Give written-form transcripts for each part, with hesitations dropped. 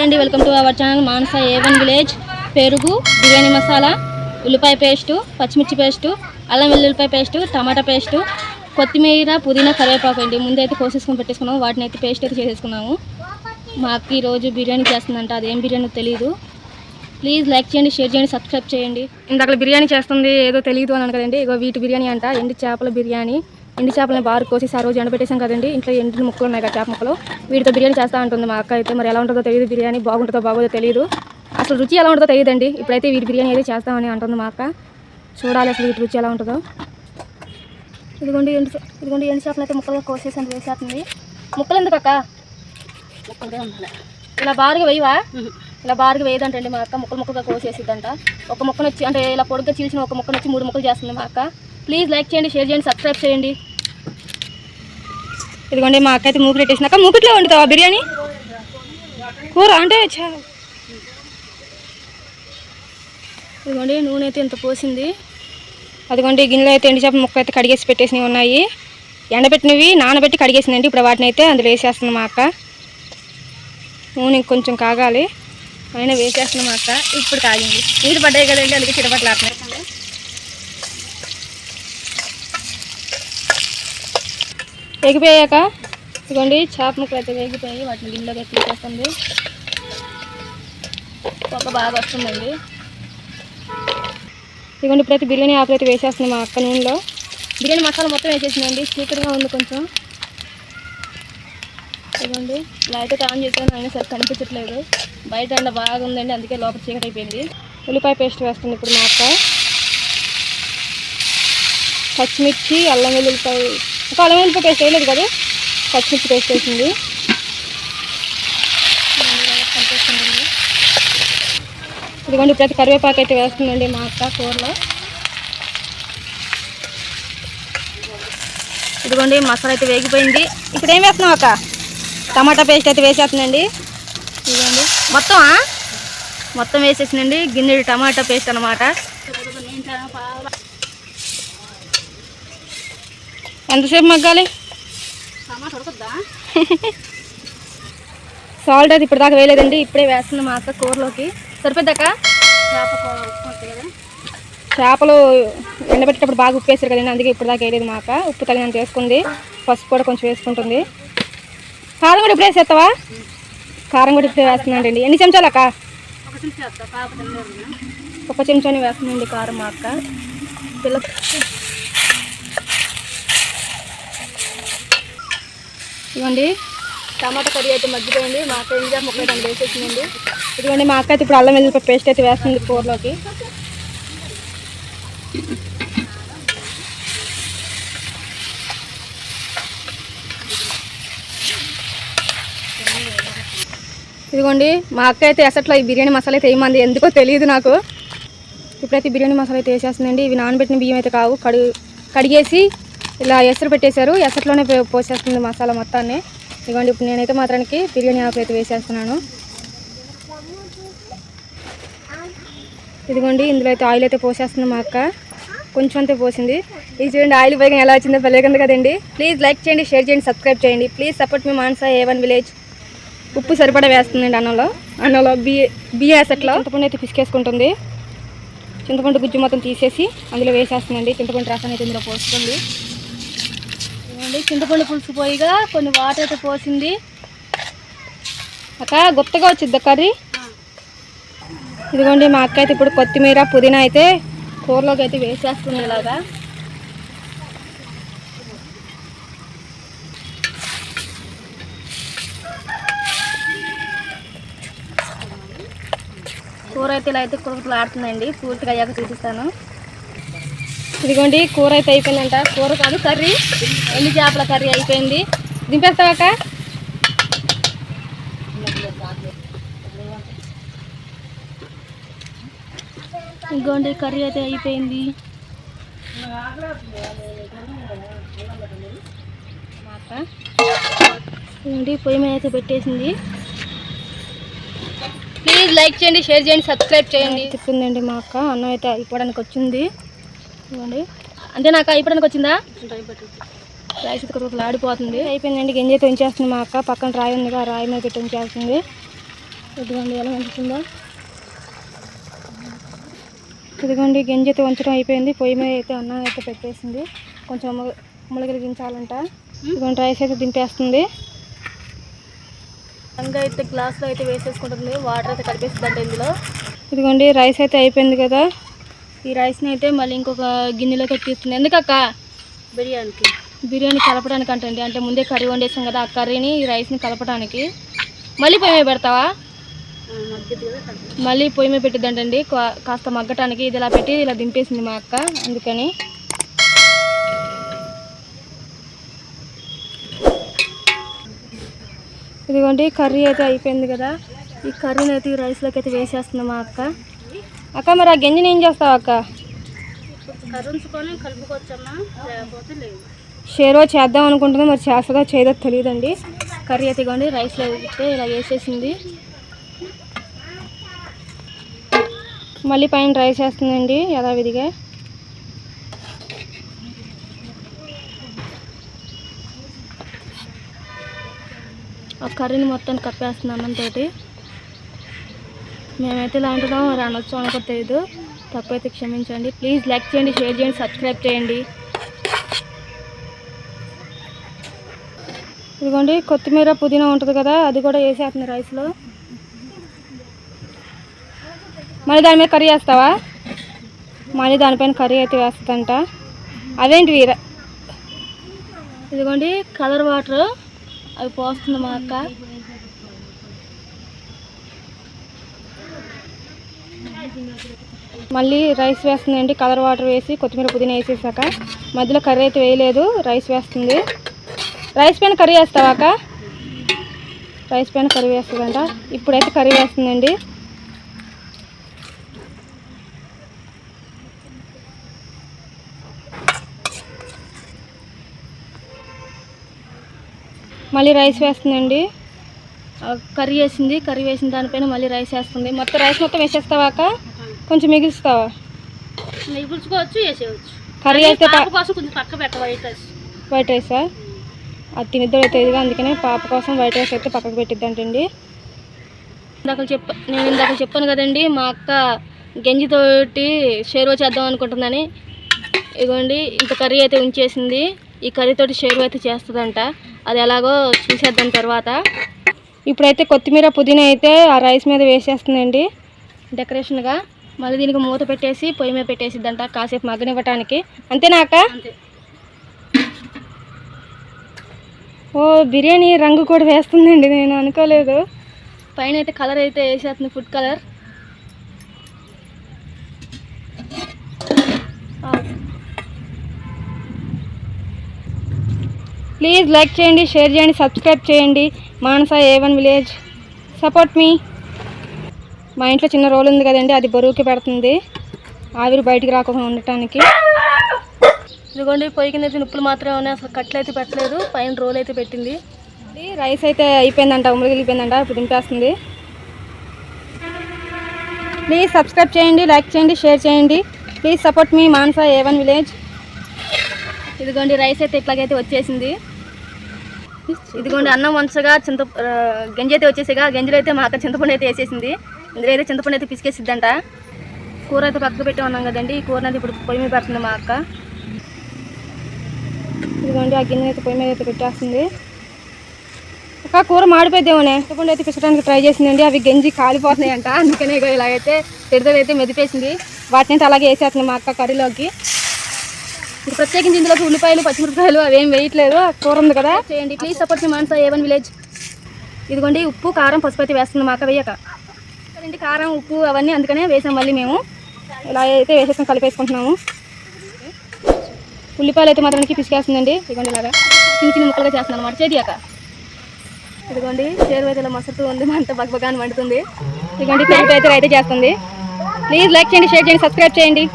అండి, welcome to our channel Manasa A1 village. పెరుగు, బిర్యానీ మసాలా, ఉల్లిపాయ పేస్టు, పచ్చిమిర్చి పేస్టు, అల్లం వెల్లుల్లిపాయ పేస్టు, టమాటా పేస్టు, కొత్తిమీర, పుదీనా, కరివేపాకు అండి ముందైతే కోసేసుకొని పెట్టేసుకున్నాము. వాటిని అయితే పేస్ట్ అయితే చేసేసుకున్నాము. మా అక్క ఈరోజు బిర్యానీ చేస్తుందంట, అదేం బిర్యానీ తెలియదు. ప్లీజ్ లైక్ చేయండి, షేర్ చేయండి, సబ్స్క్రైబ్ చేయండి. ఇందాక బిర్యానీ చేస్తుంది ఏదో తెలియదు అని కదండి. ఇగో వీటి బిర్యానీ అంట, ఎండి చేపల బిర్యానీ. ఎండి చేపలని బాగా కోసి ఆ రోజు ఎండబెట్టేసాం కదండి. ఇంట్లో ఎండిన ముక్కలు ఉన్నాయి కదా చేప ముక్కలు, వీటితో బిర్యానీ చేస్తూ ఉంటుంది మా అక్క అయితే. మరి ఎలా ఉంటుందో తెలియదు, బిర్యానీ బాగుంటుందో బాగోదో తెలియదు, అసలు రుచి ఎలా ఉంటుందో తెలియదండి. ఇప్పుడైతే వీటి బిర్యానీ అయితే చేస్తామని అంటుంది మా అక్క. చూడాలి అసలు వీటి రుచి ఎలా ఉంటుందో. ఇదిగోండి ఎండి చేపలు అయితే ముక్కలుగా కోసేసి అని వేసేస్తుంది. ముక్కలు ఎందుకు అక్క ఇలా బారుగా వేయవా? ఇలా బారుగా వేయదంటండి మా అక్క, ముక్కలుగా కోసేసిద్దంట. ఒక ముక్కను వచ్చి అంటే ఇలా పొడుగ్గా చీల్చిన ఒక ముక్కను వచ్చి 3 ముక్కలు చేస్తుంది మా అక్క. ప్లీజ్ లైక్ చేయండి, షేర్ చేయండి, సబ్స్క్రైబ్ చేయండి. ఇదిగోండి మా అక్క అయితే మూకులు పెట్టేసినాక, మూకుట్లో వండుతావా బిర్యానీ కూర అంటే? ఇదిగోండి నూనె అయితే ఇంత పోసింది. అదిగోండి గిన్నెలో అయితే ఎండి చేప ముక్క అయితే కడిగేసి పెట్టేసినవి ఉన్నాయి. ఎండబెట్టినవి నానబెట్టి కడిగేసిందండి. ఇప్పుడు వాటిని అయితే అందులో వేసేస్తుంది మా అక్క. నూనె ఇంకొంచెం కాగాలి, అయినా వేసేస్తుంది మా అక్క. ఇప్పుడు కాగింది, నీరు పడ్డాయి కదండి, అందుకే చిటపట్లు ఆడుతున్నాయి. వేగిపోయాక ఇదిగోండి చేప ముక్కలు అయితే వేగిపోయి వాటిని గిన్నెలోకి అయితే తీసేస్తుంది. పొగ బాగా వస్తుందండి. ఇదిగోండి ఇప్పుడైతే బిర్యానీ ఆకులు అయితే వేసేస్తుంది మా అక్క నూనెలో. బిర్యానీ మసాలా మొత్తం వేసేసిందండి. చీకటిగా ఉంది కొంచెం. ఇదిగోండి లైట్ అయితే ఆన్ చేసాను, అయినా సరే కనిపించట్లేదు. బయట ఎండ బాగా ఉందండి, అందుకే లోపల చీకటి అయిపోయింది. ఉల్లిపాయ పేస్ట్ వేస్తుంది ఇప్పుడు మా అక్క. పచ్చిమిర్చి, అల్లం వెల్లుల్లిపాయ, ఒక అల్లం వెల్లుల్లిపాయ పేస్ట్ వేయలేదు కదా, పచ్చిమిర్చి పేస్ట్ వేసింది. ఇదిగోండి ఇప్పుడైతే కరివేపాకు అయితే వేస్తుందండి మా అక్క కూరలో. ఇదిగోండి మసాలా అయితే వేగిపోయింది. ఇప్పుడు ఏం వేస్తున్నాం అక్క? టమాటా పేస్ట్ అయితే వేసేస్తుందండి. ఇదిగోండి మొత్తం వేసేసిందండి. గిన్నెడు టమాటా పేస్ట్ అనమాట. ఎంతసేపు మగ్గాలి? సాల్ట్ అయితే ఇప్పుడు దాకా వేయలేదండి, ఇప్పుడే వేస్తుంది మా అక్క కూరలోకి. సరిపోద్దాక చేపలు ఎండబెట్టేటప్పుడు బాగా ఉప్పు వేసారు కదండి, అందుకే ఇప్పుడు దాకా వేయలేదు మా అక్క. ఉప్పు తగినంత వేసుకుంది, పసుపు కూడా కొంచెం వేసుకుంటుంది. కారం కూడా ఇప్పుడు వేసేస్తావా? కారం కూడా ఇప్పుడు వేస్తుందండి. ఎన్ని చెంచాలు అక్క? 1 చెంచాని వేస్తుందండి కారం మా అక్క. ఇదిగోండి టమాటా కర్రీ అయితే మగ్గిపోయింది. మా అక్క ఇంకా ముక్కలు దాన్ని వేసేసిందండి. ఇదిగోండి మా అక్క అయితే ఇప్పుడు అల్లం వెల్లుల్లిపాయ పేస్ట్ అయితే వేస్తుంది కూరలోకి. ఇదిగోండి మా అక్క అయితే అసట్లో ఈ బిర్యానీ మసాలా అయితే వేయమంది, ఎందుకో తెలియదు నాకు. ఇప్పుడైతే బిర్యానీ మసాలా అయితే వేసేస్తుందండి. ఇవి నానబెట్టిన బియ్యం అయితే కావు, కడిగేసి ఇలా ఎసరు పెట్టేశారు, ఎసరులోనే పోసేస్తుంది మసాలా మొత్తాన్ని. ఇదిగోండి ఇప్పుడు నేనైతే మాత్రానికి బిర్యానీ ఆకు అయితే వేసేస్తున్నాను. ఇదిగోండి ఇందులో అయితే ఆయిల్ అయితే పోసేస్తుంది మా అక్క, కొంచెం అంతే పోసింది. ఇది చూడండి ఆయిల్ పైగా ఎలా వచ్చిందో తెలియకుండా కదండి. ప్లీజ్ లైక్ చేయండి, షేర్ చేయండి, సబ్స్క్రైబ్ చేయండి. Please support me Manasa A1 village. ఉప్పు సరిపడా వేస్తుందండి అన్నంలో బియ్య ఎసట్లో. చింతపండు అయితే పిసికేసుకుంటుంది. చింతపండు గుజ్జు మొత్తం తీసేసి అందులో వేసేస్తుందండి. చింతపండు రసం అయితే ఇందులో పోస్తుంది. ఇదిగోండి చింతపండు పులుసు పోయిగా కొన్ని వాటర్ అయితే పోసింది. అక్క గుత్తగా వచ్చిద్ది కర్రీ. ఇదిగోండి మా అక్క అయితే ఇప్పుడు కొత్తిమీర, పుదీనా అయితే కూరలోకి అయితే వేసేస్తుంది ఇలాగా. కూర అయితే ఇలా అయితే కురుకులు ఆడుతుందండి. పూర్తిగా అయ్యాక చూపిస్తాను. ఇదిగోండి కూర అయితే అయిపోయిందంట. కూర కాదు కర్రీ, ఎండి చేపల కర్రీ అయిపోయింది. దింపేస్తావాక? ఇదిగోండి కర్రీ అయితే అయిపోయింది. ఇదిగోండి పొయ్యి మీద అయితే పెట్టేసింది. ప్లీజ్ లైక్ చేయండి, షేర్ చేయండి, సబ్స్క్రైబ్ చేయండి. చెప్తుందండి మా అక్క. అన్నం అయితే అయిపోవడానికి వచ్చింది. ఇదిగోండి అంటే నాకు అయిపోవడానికి వచ్చిందా? రైస్ కుక్కర్లో ఆడిపోతుంది. అయిపోయిందండి. గింజ అయితే ఉంచేస్తుంది మా అక్క. పక్కన రాయి ఉంది, ఆ రాయి మీద పెట్టి ఉంచేస్తుంది. ఇదిగోండి ఎలా వండుతుందో. ఇదిగోండి గంజి అయితే వంచడం అయిపోయింది. పొయ్యి మీద అయితే అన్నం అయితే పెట్టేసింది. కొంచెం ములగిలిగించాలంట. ఇదిగోండి రైస్ అయితే దింపేస్తుంది. అంగా అయితే గ్లాస్లో అయితే వేసేసుకుంటుంది. వాటర్ అయితే కలిపేస్తుందంట ఇందులో. ఇదిగోండి రైస్ అయితే అయిపోయింది కదా. ఈ రైస్ని అయితే మళ్ళీ ఇంకొక గిన్నెలోకి ఎక్కిస్తుంది. ఎందుకక్క? బిర్యానీ కలపడానికి అంటండి. అంటే ముందే కర్రీ వండేసాం కదా, ఆ కర్రీని ఈ రైస్ని కలపడానికి. మళ్ళీ పొయ్యి మీద పెడతావా? మళ్ళీ పొయ్యి మీద పెట్టిద్దంటండి కాస్త మగ్గటానికి. ఇది ఇలా పెట్టి ఇలా దింపేసింది మా అక్క, అందుకని. ఇదిగోండి కర్రీ అయితే అయిపోయింది కదా. ఈ కర్రీని అయితే ఈ రైస్లోకి అయితే వేసేస్తుంది మా అక్క. అక్క మరి ఆ గంజిని ఏం చేస్తావు అక్క? షేర్వా చేద్దాం అనుకుంటుంది, మరి చేస్తుందో చేయదో తెలియదండి. కర్రీ అయితే ఇవ్వండి రైస్లో అయితే ఇలా వేసేసింది. మళ్ళీ పైన రైస్ వేస్తుందండి యథావిధిగా. ఆ కర్రీని మొత్తం కప్పేస్తుంది అన్నంతో. మేమైతే ఇలా అంటున్నాం, మరి అనొచ్చు అనుకో తెలియదు. తప్పైతే క్షమించండి. ప్లీజ్ లైక్ చేయండి, షేర్ చేయండి, సబ్స్క్రైబ్ చేయండి. ఇదిగోండి కొత్తిమీర పుదీనా ఉంటుంది కదా, అది కూడా వేసేస్తుంది రైస్లో. మళ్ళీ దాని మీద కర్రీ వేస్తావా? మళ్ళీ దానిపైన కర్రీ అయితే వేస్తుందంట. అదేంటి వీర. ఇదిగోండి కలర్ వాటర్ అవి పోస్తుంది మా అక్క. మళ్ళీ రైస్ వేస్తుందండి. కలర్ వాటర్ వేసి కొత్తిమీర పుదీనా వేసేసాక మధ్యలో కర్రీ అయితే వేయలేదు, రైస్ వేస్తుంది. రైస్ పైన కర్రీ వేస్తావా అక్క? రైస్ పైన కర్రీ వేస్తుందంట. ఇప్పుడైతే కర్రీ వేస్తుందండి. మళ్ళీ రైస్ వేస్తుందండి. కర్రీ వేసింది, కర్రీ వేసిన దానిపైన మళ్ళీ రైస్ వేస్తుంది. మొత్తం రైస్ మొత్తం వేసేస్తావా అక్క? కొంచెం మిగిలిస్తావా? మిగుల్చుకోవచ్చు, వేసేయచ్చు. కర్రీ అయితే కొంచెం పక్క పెట్ట వైట్ రైసా? అది తినిద్దరు అయితే ఇదిగా, అందుకనే పాప కోసం వైట్ రైస్ అయితే పక్కకు పెట్టిద్దంటండి. నేను ఇందాక చెప్పాను కదండి, మా అక్క గంజితోటి షేర్వా చేద్దాం అనుకుంటుందని. ఇదిగోండి ఇంత కర్రీ అయితే ఉంచేసింది. ఈ కర్రీతోటి షేర్వా అయితే చేస్తుందంట. అది ఎలాగో చూసేద్దాం తర్వాత. ఇప్పుడైతే కొత్తిమీర పుదీనా అయితే ఆ రైస్ మీద వేసేస్తుందండి డెకరేషన్గా. మళ్ళీ దీనికి మూత పెట్టేసి పొయ్యి మీద పెట్టేసిద్దంట కాసేపు మగ్గనివ్వటానికి. అంతేనా అక్క? ఓ బిర్యానీ రంగు కూడా వేస్తుందండి, నేను అనుకోలేదు. పైన అయితే కలర్ అయితే వేసేస్తుంది, ఫుడ్ కలర్. ప్లీజ్ లైక్ చేయండి, షేర్ చేయండి, సబ్స్క్రైబ్ చేయండి. మానస A1 విలేజ్, సపోర్ట్ మీ. మా ఇంట్లో చిన్న రోల్ ఉంది కదండి, అది బరువుకి పెడుతుంది ఆవిరి బయటికి రాకుండా ఉండటానికి. ఇదిగోండి పొయ్యి కింద అయితే నిప్పులు మాత్రమే ఉన్నాయి, అసలు కట్లు అయితే పెట్టలేదు. పైన రోల్ అయితే పెట్టింది. రైస్ అయితే అయిపోయిందంట, ఉమ్మగిలిపోయిందంట. ఇప్పుడు దింపేస్తుంది. ప్లీజ్ సబ్స్క్రైబ్ చేయండి, లైక్ చేయండి, షేర్ చేయండి. Please support me Manasa A1 village. ఇదిగోండి రైస్ అయితే ఇట్లాగైతే వచ్చేసింది. ఇదిగోండి అన్నం వంచగా గంజి అయితే వచ్చేసిగా. గంజిలో అయితే మా అక్క చింతపండు అయితే వేసేసింది. ఇందులో అయితే చింతపండు అయితే పిసికేసిద్దంట. కూర అయితే పక్కకు పెట్టి ఉన్నాం కదండి, ఈ కూర అయితే ఇప్పుడు పొయ్యి మీద పెడుతుంది మా అక్క. ఇదిగోండి ఆ గిన్నె అయితే పొయ్యి మీద అయితే పెట్టేస్తుంది. అక్క కూర మాడిపోయిద్దేమోనే. చింతపండు అయితే పిసడానికి ట్రై చేసిందండి, అవి గంజి కాలిపోతున్నాయంట. అందుకనే ఇలాగైతే తిరుదలు అయితే మెదిపేసింది. వాటిని అయితే అలాగే వేసేస్తుంది మా అక్క కర్రీలోకి. ఇప్పుడు ప్రత్యేకించి ఇందులోకి ఉల్లిపాయలు, పచ్చిమిరపకాయలు అవేం వేయట్లేదు. కూర ఉంది కదా. చేయండి, please support me Manasa A1 village. ఇదిగోండి ఉప్పు, కారం, పసుపు అయితే వేస్తుంది మా అక్క. వేయక అండి కారం, ఉప్పు అవన్నీ అందుకనే వేసాం. మళ్ళీ మేము ఇలా అయితే వేసేసుకొని కలిపేసుకుంటున్నాము. ఉల్లిపాయలు అయితే మాత్రానికి పిసికేస్తుందండి. ఇదిగోండి ఇలాగా చిన్న చిన్న ముక్కలుగా చేస్తున్నాను అన్నమాట చేతియాక. ఇదిగోండి షేర్వా అయితే ఇలా మసలుతూ ఉంది, మంట బగ్బగాని వండుతుంది. ఇదిగోండి పెరుగు అయితే అయితే చేస్తుంది. ప్లీజ్ లైక్ చేయండి, షేర్ చేయండి, సబ్స్క్రైబ్ చేయండి.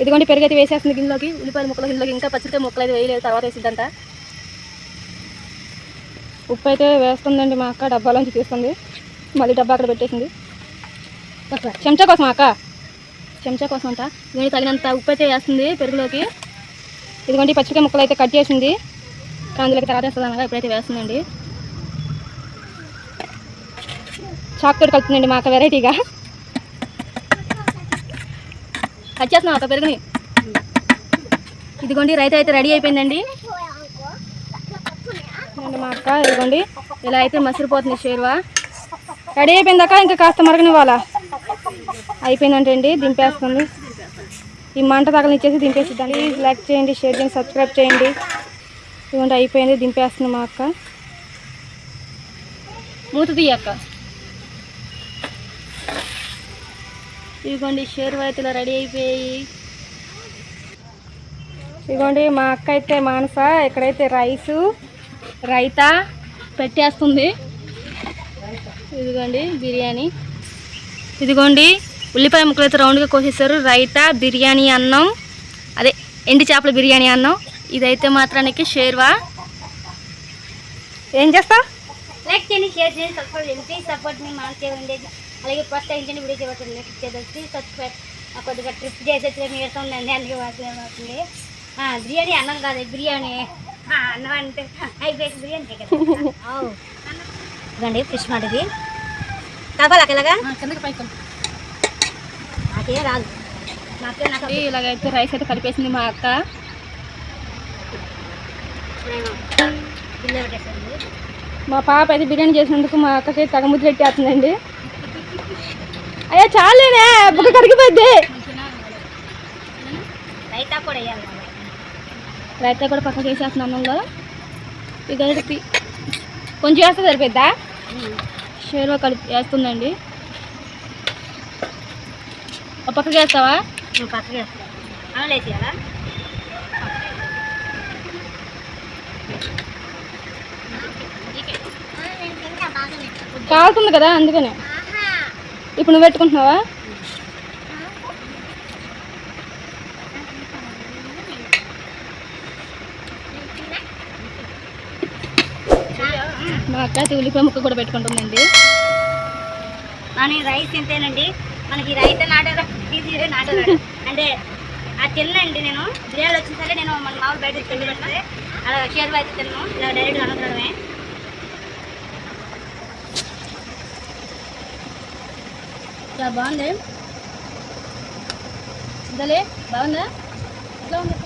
ఇదిగోండి పెరుగు అయితే వేసేస్తుంది గిన్నెలోకి. ఉల్లిపాయల ముక్కలు గిన్నెలోకి, ఇంకా పచ్చిమిరపకాయ ముక్కలు అయితే వేయలేదు, తర్వాత వేసిద్దంట. ఉప్పు అయితే వేస్తుందండి మా అక్క. డబ్బాలోంచి తీస్తుంది, మళ్ళీ డబ్బా అక్కడ పెట్టేసింది. చెంచా కోసం అక్క, చెంచా కోసం అంట. ఇదిగోండి తగినంత ఉప్పు అయితే వేస్తుంది పెరుగులోకి. ఇదిగోండి పచ్చిమిరపకాయ ముక్కలు అయితే కట్ చేసింది, అందులోకి తర్వాత వేస్తుంది అనగా ఇప్పుడైతే వేస్తుందండి. చాక్లెట్ కలుపుతుందండి మా అక్క వెరైటీగా. కట్ చేస్తున్నాం అక్క పెరుగుని. ఇదిగోండి రైతా అయితే రెడీ అయిపోయిందండి. మా అక్క ఇదిగోండి ఇలా అయితే మసిరిపోతుంది షేర్వా. రెడీ అయిపోయిందాక ఇంకా కాస్త మరగనివ్వాలా. అయిపోయిందంటే అండి దింపేస్తుంది. ఈ మంట తగలనిచ్చేసి దింపేసిద్దాం. ప్లీజ్ లైక్ చేయండి, షేర్ చేయండి, సబ్స్క్రైబ్ చేయండి. ఇదిగోండి అయిపోయింది, దింపేస్తుంది మా అక్క. మూత తీయక్క. ఇదిగోండి షేర్వా అయితే ఇలా రెడీ అయిపోయి. ఇదిగోండి మా అక్క అయితే మానస ఇక్కడైతే రైసు రైతా పెట్టేస్తుంది. ఇదిగోండి బిర్యానీ. ఇదిగోండి ఉల్లిపాయ ముక్కలు అయితే రౌండ్గా కోసేసారు. రైతా, బిర్యానీ అన్నం, అదే ఎండి చేపల బిర్యానీ అన్నం. ఇదైతే మాత్రానికి షేర్వా. ఏం చేస్తా? లైక్ చేయండి, షేర్ చేయండి, సబ్స్క్రైబ్ చేయండి. ప్లీజ్ సపోర్ట్ మీ మానస ఉండేది. అలాగే ప్రోత్సహించండి. వీడియో చేయవచ్చు నెక్స్ట్ చేద్దాం. Please subscribe. కొద్దిగా ట్రిప్ చేసేది నీరసం ఉందండి, అందుకే అవుతుంది. బిర్యానీ అన్నం కాదు, బిర్యానీ అన్నం అంటే అయిపోయి బిర్యానీ కదా. ఇదండి ఫిష్ మాటది కలపాలి ఇలాగా కిందకి పైకి నాకే రాదు. నాకు ఇలాగైతే రైస్ అయితే కలిపేసింది మా అక్క. బిల్లు పెట్టేసండి. మా పాప అయితే బిర్యానీ చేసినందుకు మా అక్కకి తగముద్దు పెట్టేస్తుందండి. అయ్యా చాలేనే బుక్క కరిగిపోద్ది. రైతా కూడా వేయాలి. రైతా కూడా పక్కకి వేసేస్తున్నాను అన్నంలో. ఇక కొంచెం వేస్తే సరిపోద్దా? షేర్వా కలిపి వేస్తుందండి. ఒక పక్కకి వేస్తావా? పక్కకి వేస్తాను. అన్నం వేసేయాలా? కాలుతుంది కదా అందుకనే. ఇప్పుడు నువ్వు పెట్టుకుంటున్నావా? మా అక్క ఉల్లిపాయ ముక్క కూడా పెట్టుకుంటుందండి. కానీ రైస్ ఇంతేనండి. మనకి రైతా నాటారు, ఈజీ నాటారు అంటే ఆ తిన్నండి. నేను బిర్యానీ వచ్చిన సరే నేను మన మామూలు బయట తిండి పెడితే అలా షేర్వా అయితే తిన్నాను. ఇలా డైరెక్ట్గా అనుకోవడమే. చాలా బాగుంది. బాగుందా? ఎట్లా ఉంది?